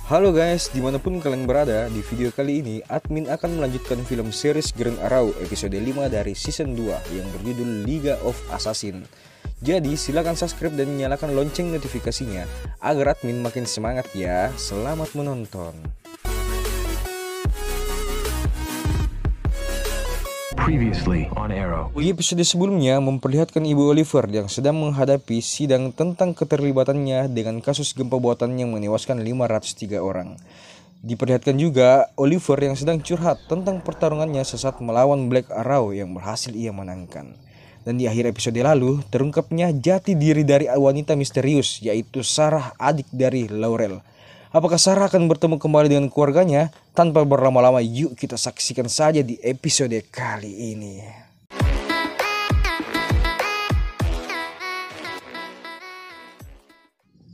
Halo guys, dimanapun kalian berada, di video kali ini admin akan melanjutkan film series Green Arrow episode 5 dari season 2 yang berjudul Liga of Assassin. Jadi silakan subscribe dan nyalakan lonceng notifikasinya agar admin makin semangat ya. Selamat menonton. Previously on Arrow. Di episode sebelumnya memperlihatkan Ibu Oliver yang sedang menghadapi sidang tentang keterlibatannya dengan kasus gempa buatan yang menewaskan 503 orang. Diperlihatkan juga Oliver yang sedang curhat tentang pertarungannya sesaat melawan Black Arrow yang berhasil ia menangkan. Dan di akhir episode lalu terungkapnya jati diri dari wanita misterius, yaitu Sarah, adik dari Laurel. Apakah Sarah akan bertemu kembali dengan keluarganya? Tanpa berlama-lama, yuk kita saksikan saja di episode kali ini.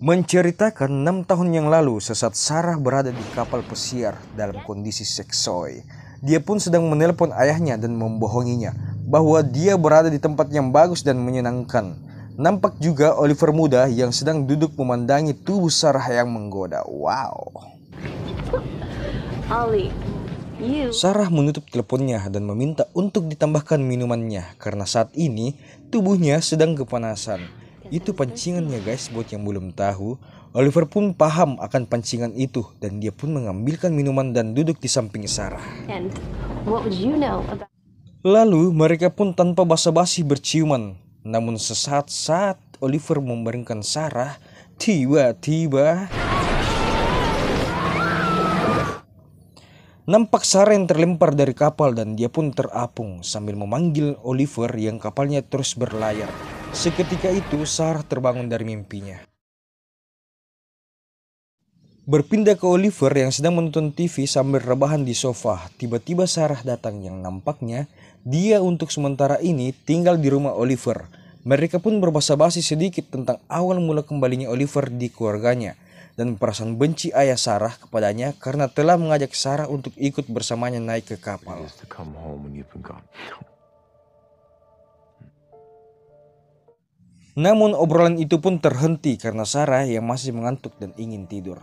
Menceritakan 6 tahun yang lalu, sesaat Sarah berada di kapal pesiar dalam kondisi seksoi. Dia pun sedang menelpon ayahnya dan membohonginya bahwa dia berada di tempat yang bagus dan menyenangkan. Nampak juga Oliver muda yang sedang duduk memandangi tubuh Sarah yang menggoda. Wow. Ollie, Sarah menutup teleponnya dan meminta untuk ditambahkan minumannya karena saat ini tubuhnya sedang kepanasan. Itu pancingannya guys, buat yang belum tahu. Oliver pun paham akan pancingan itu dan dia pun mengambilkan minuman dan duduk di samping Sarah. and what would you know about Lalu mereka pun tanpa basa-basi berciuman. Namun sesaat saat Oliver membaringkan Sarah, tiba-tiba nampak Sarah yang terlempar dari kapal dan dia pun terapung sambil memanggil Oliver yang kapalnya terus berlayar. Seketika itu Sarah terbangun dari mimpinya. Berpindah ke Oliver yang sedang menonton TV sambil rebahan di sofa. Tiba-tiba Sarah datang yang nampaknya dia untuk sementara ini tinggal di rumah Oliver. Mereka pun berbasa-basi sedikit tentang awal mula kembalinya Oliver di keluarganya dan perasaan benci ayah Sarah kepadanya karena telah mengajak Sarah untuk ikut bersamanya naik ke kapal. To come home when you've been gone. Namun obrolan itu pun terhenti karena Sarah yang masih mengantuk dan ingin tidur.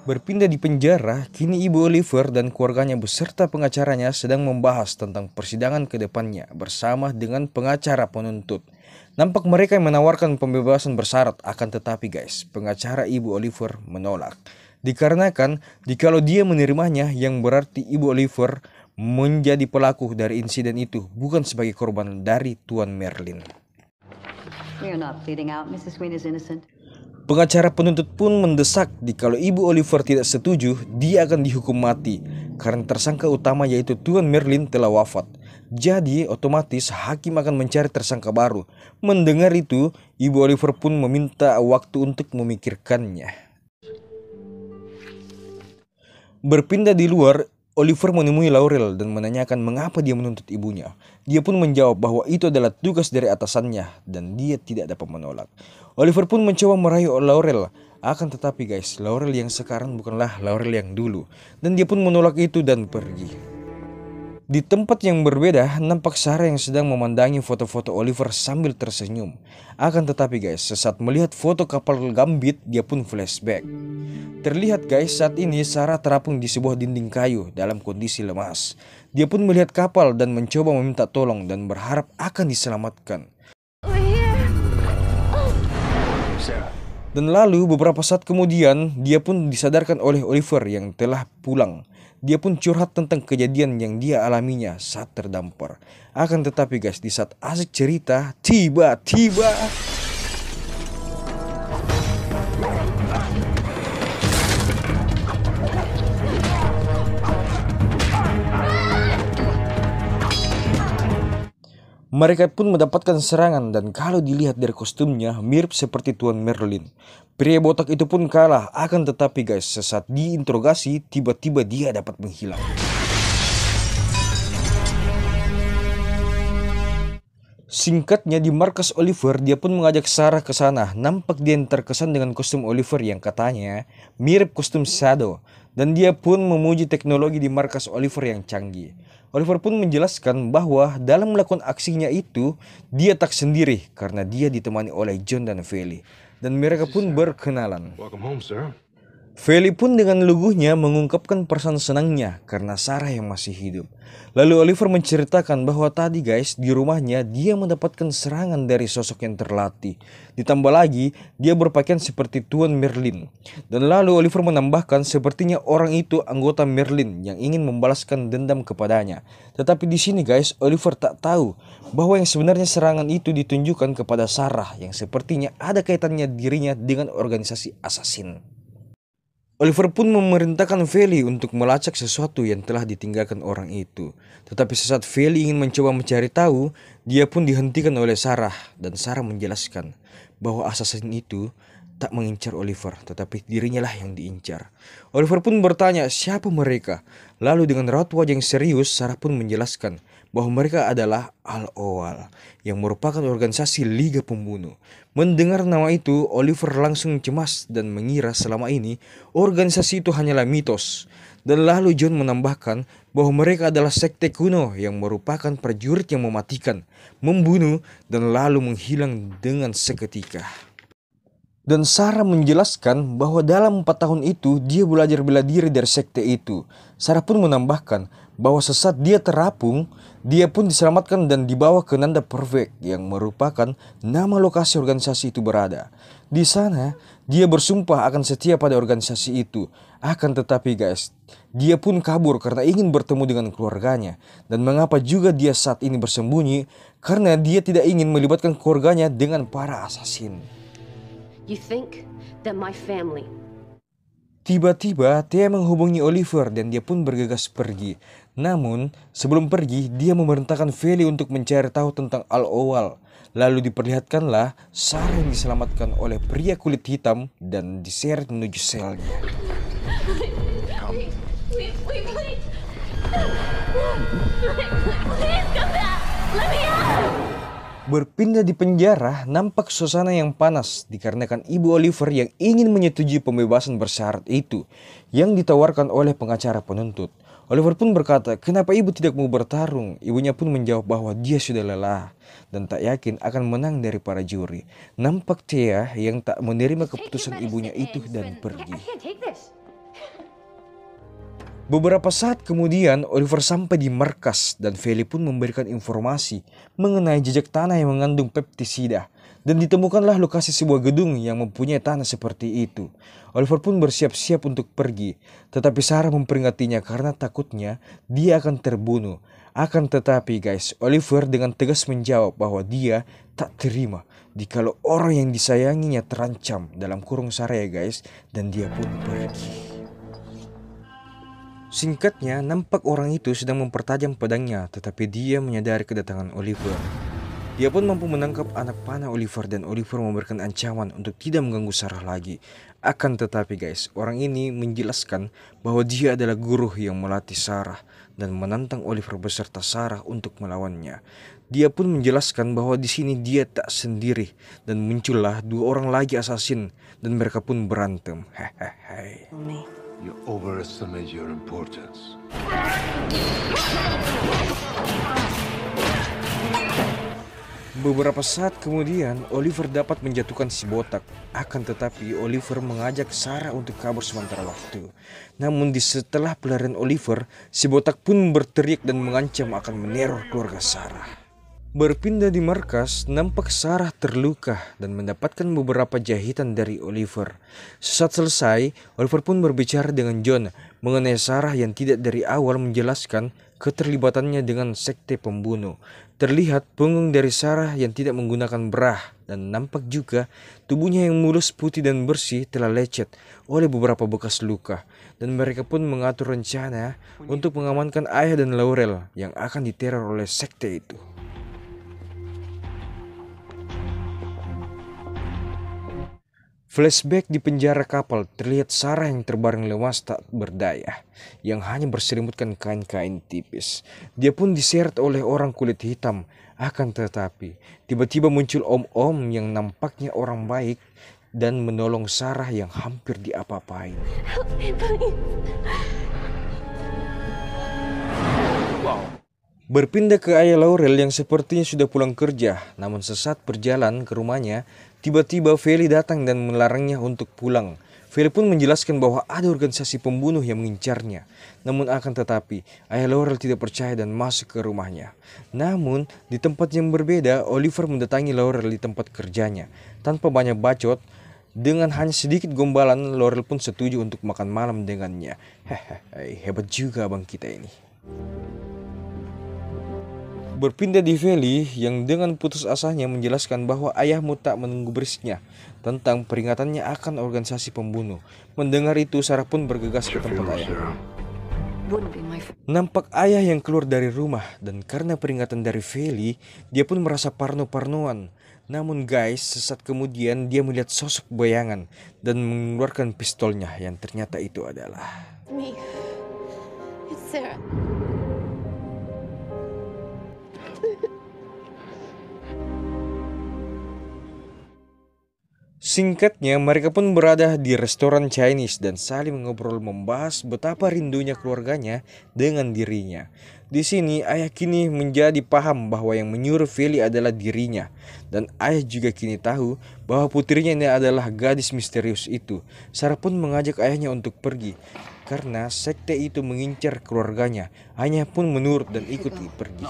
Berpindah di penjara, kini Ibu Oliver dan keluarganya beserta pengacaranya sedang membahas tentang persidangan ke depannya bersama dengan pengacara penuntut. Nampak mereka yang menawarkan pembebasan bersyarat, akan tetapi guys, pengacara Ibu Oliver menolak. Dikarenakan jikalau dia menerimanya yang berarti Ibu Oliver menjadi pelaku dari insiden itu, bukan sebagai korban dari Tuan Merlin. We are not pleading out. Mrs. Green is innocent. Pengacara penuntut pun mendesak jikalau Ibu Oliver tidak setuju, dia akan dihukum mati karena tersangka utama yaitu Tuan Merlin telah wafat. Jadi otomatis hakim akan mencari tersangka baru. Mendengar itu, Ibu Oliver pun meminta waktu untuk memikirkannya. Berpindah di luar, Oliver menemui Laurel dan menanyakan mengapa dia menuntut ibunya. Dia pun menjawab bahwa itu adalah tugas dari atasannya dan dia tidak dapat menolak. Oliver pun mencoba merayu Laurel. Akan tetapi guys, Laurel yang sekarang bukanlah Laurel yang dulu. Dan dia pun menolak itu dan pergi. Di tempat yang berbeda, nampak Sarah yang sedang memandangi foto-foto Oliver sambil tersenyum. Akan tetapi guys, sesaat melihat foto kapal Gambit, dia pun flashback. Terlihat guys, saat ini Sarah terapung di sebuah dinding kayu dalam kondisi lemas. Dia pun melihat kapal dan mencoba meminta tolong dan berharap akan diselamatkan. Sarah. Dan lalu beberapa saat kemudian, dia pun disadarkan oleh Oliver yang telah pulang. Dia pun curhat tentang kejadian yang dia alaminya saat terdampar. Akan tetapi guys, di saat asik cerita, tiba-tiba mereka pun mendapatkan serangan dan kalau dilihat dari kostumnya mirip seperti Tuan Merlin. Pria botak itu pun kalah, akan tetapi guys, sesaat diinterogasi tiba-tiba dia dapat menghilang. Singkatnya di markas Oliver, dia pun mengajak Sarah ke sana. Nampak dia yang terkesan dengan kostum Oliver yang katanya mirip kostum Shadow. Dan dia pun memuji teknologi di markas Oliver yang canggih. Oliver pun menjelaskan bahwa dalam melakukan aksinya itu, dia tak sendiri karena dia ditemani oleh John dan Feli. dan mereka pun berkenalan. Welcome home, sir. Feli pun dengan luguhnya mengungkapkan perasaan senangnya karena Sarah yang masih hidup. Lalu Oliver menceritakan bahwa tadi guys di rumahnya dia mendapatkan serangan dari sosok yang terlatih. Ditambah lagi dia berpakaian seperti Tuan Merlin. Dan lalu Oliver menambahkan sepertinya orang itu anggota Merlin yang ingin membalaskan dendam kepadanya. Tetapi di sini guys Oliver tak tahu bahwa yang sebenarnya serangan itu ditunjukkan kepada Sarah yang sepertinya ada kaitannya dirinya dengan organisasi assassin. Oliver pun memerintahkan Feli untuk melacak sesuatu yang telah ditinggalkan orang itu. Tetapi sesaat Feli ingin mencoba mencari tahu, dia pun dihentikan oleh Sarah. Dan Sarah menjelaskan bahwa assassin itu tak mengincar Oliver, tetapi dirinya lah yang diincar. Oliver pun bertanya siapa mereka. Lalu dengan raut wajah yang serius, Sarah pun menjelaskan bahwa mereka adalah Al-Owal yang merupakan organisasi Liga Pembunuh. Mendengar nama itu, Oliver langsung cemas dan mengira selama ini organisasi itu hanyalah mitos. Dan lalu John menambahkan bahwa mereka adalah sekte kuno yang merupakan prajurit yang mematikan, membunuh, dan lalu menghilang dengan seketika. Dan Sarah menjelaskan bahwa dalam 4 tahun itu dia belajar bela diri dari sekte itu. Sarah pun menambahkan bahwa sesaat dia terapung, dia pun diselamatkan dan dibawa ke Nanda Perfect yang merupakan nama lokasi organisasi itu berada. Di sana, dia bersumpah akan setia pada organisasi itu. Akan tetapi guys, dia pun kabur karena ingin bertemu dengan keluarganya. Dan mengapa juga dia saat ini bersembunyi? Karena dia tidak ingin melibatkan keluarganya dengan para assassin. You think that my family... Tiba-tiba Thea menghubungi Oliver dan dia pun bergegas pergi. Namun sebelum pergi dia memerintahkan Feli untuk mencari tahu tentang Al-Owal. Lalu diperlihatkanlah Sarah yang diselamatkan oleh pria kulit hitam dan diseret menuju selnya. Please, please. Please come back. Let me out. Berpindah di penjara, nampak suasana yang panas dikarenakan ibu Oliver yang ingin menyetujui pembebasan bersyarat itu yang ditawarkan oleh pengacara penuntut. Oliver pun berkata, kenapa ibu tidak mau bertarung? Ibunya pun menjawab bahwa dia sudah lelah dan tak yakin akan menang dari para juri. Nampak Thea yang tak menerima keputusan ibunya itu dan pergi. Beberapa saat kemudian Oliver sampai di markas dan Feli pun memberikan informasi mengenai jejak tanah yang mengandung pestisida dan ditemukanlah lokasi sebuah gedung yang mempunyai tanah seperti itu. Oliver pun bersiap-siap untuk pergi, tetapi Sarah memperingatinya karena takutnya dia akan terbunuh. Akan tetapi guys, Oliver dengan tegas menjawab bahwa dia tak terima jikalau orang yang disayanginya terancam, dalam kurung Sarah ya guys, dan dia pun pergi. Singkatnya, nampak orang itu sedang mempertajam pedangnya, tetapi dia menyadari kedatangan Oliver. Dia pun mampu menangkap anak panah Oliver dan Oliver memberikan ancaman untuk tidak mengganggu Sarah lagi. Akan tetapi guys, orang ini menjelaskan bahwa dia adalah guru yang melatih Sarah dan menantang Oliver beserta Sarah untuk melawannya. Dia pun menjelaskan bahwa di sini dia tak sendiri dan muncullah 2 orang lagi assassin dan mereka pun berantem. Hehehe. You overestimate your importance. Beberapa saat kemudian, Oliver dapat menjatuhkan si botak. Akan tetapi, Oliver mengajak Sarah untuk kabur sementara waktu. Namun setelah pelarian Oliver, si botak pun berteriak dan mengancam akan meneror keluarga Sarah. Berpindah di markas, nampak Sarah terluka dan mendapatkan beberapa jahitan dari Oliver. Sesaat selesai, Oliver pun berbicara dengan John mengenai Sarah yang tidak dari awal menjelaskan keterlibatannya dengan sekte pembunuh. Terlihat punggung dari Sarah yang tidak menggunakan bra dan nampak juga tubuhnya yang mulus putih dan bersih telah lecet oleh beberapa bekas luka. Dan mereka pun mengatur rencana untuk mengamankan ayah dan Laurel yang akan diteror oleh sekte itu. Flashback di penjara kapal, terlihat Sarah yang terbaring lemas tak berdaya, yang hanya berselimutkan kain-kain tipis. Dia pun diseret oleh orang kulit hitam. Akan tetapi, tiba-tiba muncul om-om yang nampaknya orang baik dan menolong Sarah yang hampir diapa-apain. Berpindah ke ayah Laurel yang sepertinya sudah pulang kerja, namun sesaat berjalan ke rumahnya, tiba-tiba Feli datang dan melarangnya untuk pulang. Feli pun menjelaskan bahwa ada organisasi pembunuh yang mengincarnya. Namun akan tetapi, ayah Laurel tidak percaya dan masuk ke rumahnya. Namun, di tempat yang berbeda, Oliver mendatangi Laurel di tempat kerjanya. Tanpa banyak bacot, dengan hanya sedikit gombalan, Laurel pun setuju untuk makan malam dengannya. Hehehe, hebat juga abang kita ini. Berpindah di Feli yang dengan putus asanya menjelaskan bahwa ayahmu tak menunggu berisnya tentang peringatannya akan organisasi pembunuh. Mendengar itu, Sarah pun bergegas ke tempat ayah. Nampak ayah yang keluar dari rumah dan karena peringatan dari Feli, dia pun merasa parno-parnoan. Namun guys, sesaat kemudian dia melihat sosok bayangan dan mengeluarkan pistolnya yang ternyata itu adalah Me. It's Sarah. Singkatnya, mereka pun berada di restoran Chinese dan saling ngobrol membahas betapa rindunya keluarganya dengan dirinya. Di sini, ayah kini menjadi paham bahwa yang menyuruh Feli adalah dirinya. Dan ayah juga kini tahu bahwa putrinya ini adalah gadis misterius itu. Sarah pun mengajak ayahnya untuk pergi. Karena sekte itu mengincar keluarganya. Ayahnya pun menurut dan ikut pergi.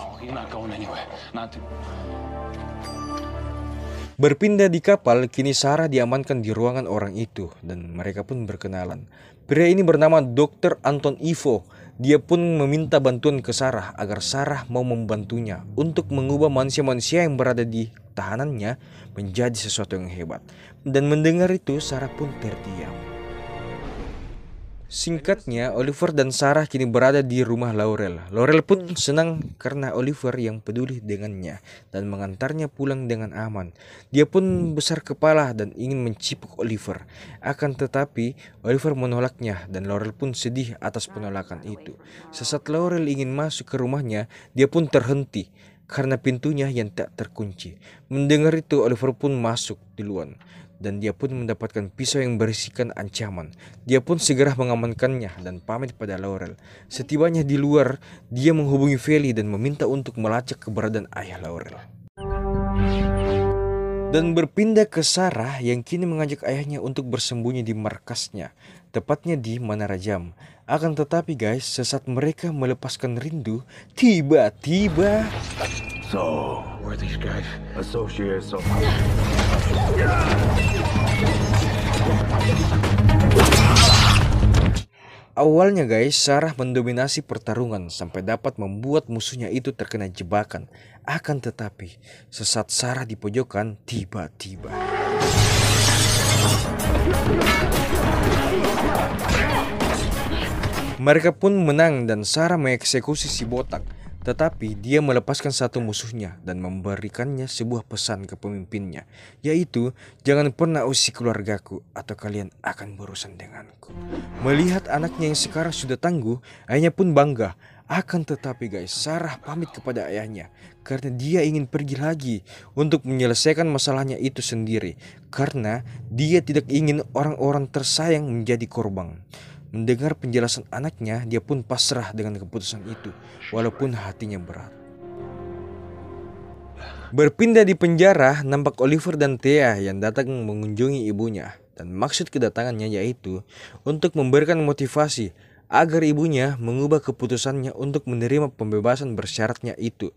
Berpindah di kapal, kini Sarah diamankan di ruangan orang itu dan mereka pun berkenalan. Pria ini bernama Dr. Anton Ivo. Dia pun meminta bantuan ke Sarah agar Sarah mau membantunya untuk mengubah manusia-manusia yang berada di tahanannya menjadi sesuatu yang hebat. Dan mendengar itu, Sarah pun terdiam. Singkatnya, Oliver dan Sarah kini berada di rumah Laurel. Laurel pun senang karena Oliver yang peduli dengannya dan mengantarnya pulang dengan aman. Dia pun besar kepala dan ingin mencipuk Oliver. Akan tetapi, Oliver menolaknya dan Laurel pun sedih atas penolakan itu. Sesaat Laurel ingin masuk ke rumahnya, dia pun terhenti karena pintunya yang tak terkunci. Mendengar itu, Oliver pun masuk duluan. Dan dia pun mendapatkan pisau yang berisikan ancaman. Dia pun segera mengamankannya dan pamit pada Laurel. Setibanya di luar, dia menghubungi Feli dan meminta untuk melacak keberadaan ayah Laurel. Dan berpindah ke Sarah yang kini mengajak ayahnya untuk bersembunyi di markasnya, tepatnya di Menara Jam. Akan tetapi guys, sesaat mereka melepaskan rindu, tiba-tiba So, who are these guys? Associates of... Awalnya guys, Sarah mendominasi pertarungan sampai dapat membuat musuhnya itu terkena jebakan. Akan tetapi, sesaat Sarah di pojokan, tiba-tiba mereka pun menang dan Sarah mengeksekusi si botak. Tetapi dia melepaskan satu musuhnya dan memberikannya sebuah pesan ke pemimpinnya, yaitu jangan pernah usik keluargaku atau kalian akan berurusan denganku. Melihat anaknya yang sekarang sudah tangguh, ayahnya pun bangga. Akan tetapi guys, Sarah pamit kepada ayahnya karena dia ingin pergi lagi untuk menyelesaikan masalahnya itu sendiri, karena dia tidak ingin orang-orang tersayang menjadi korban. Mendengar penjelasan anaknya, dia pun pasrah dengan keputusan itu, walaupun hatinya berat. Berpindah di penjara, nampak Oliver dan Thea yang datang mengunjungi ibunya. Dan maksud kedatangannya yaitu untuk memberikan motivasi agar ibunya mengubah keputusannya untuk menerima pembebasan bersyaratnya itu.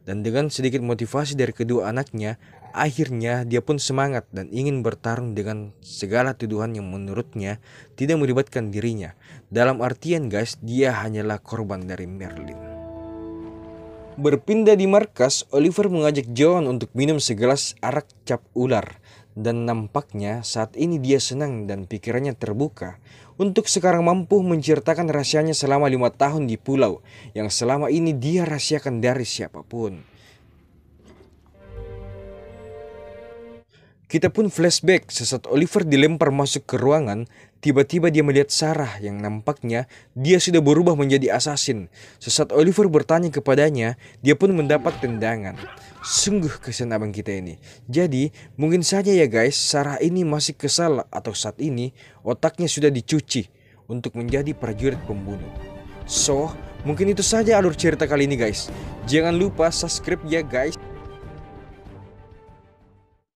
Dan dengan sedikit motivasi dari kedua anaknya, akhirnya dia pun semangat dan ingin bertarung dengan segala tuduhan yang menurutnya tidak melibatkan dirinya. Dalam artian guys, dia hanyalah korban dari Merlin. Berpindah di markas, Oliver mengajak John untuk minum segelas arak cap ular. Dan nampaknya saat ini dia senang dan pikirannya terbuka untuk sekarang mampu menceritakan rahasianya selama 5 tahun di pulau yang selama ini dia rahasiakan dari siapapun. Kita pun flashback sesaat Oliver dilempar masuk ke ruangan, tiba-tiba dia melihat Sarah yang nampaknya dia sudah berubah menjadi assassin. Sesaat Oliver bertanya kepadanya, dia pun mendapat tendangan. Sungguh kesian abang kita ini. Jadi mungkin saja ya guys, Sarah ini masih kesal atau saat ini otaknya sudah dicuci untuk menjadi prajurit pembunuh. So, Mungkin itu saja alur cerita kali ini guys. Jangan lupa subscribe ya guys.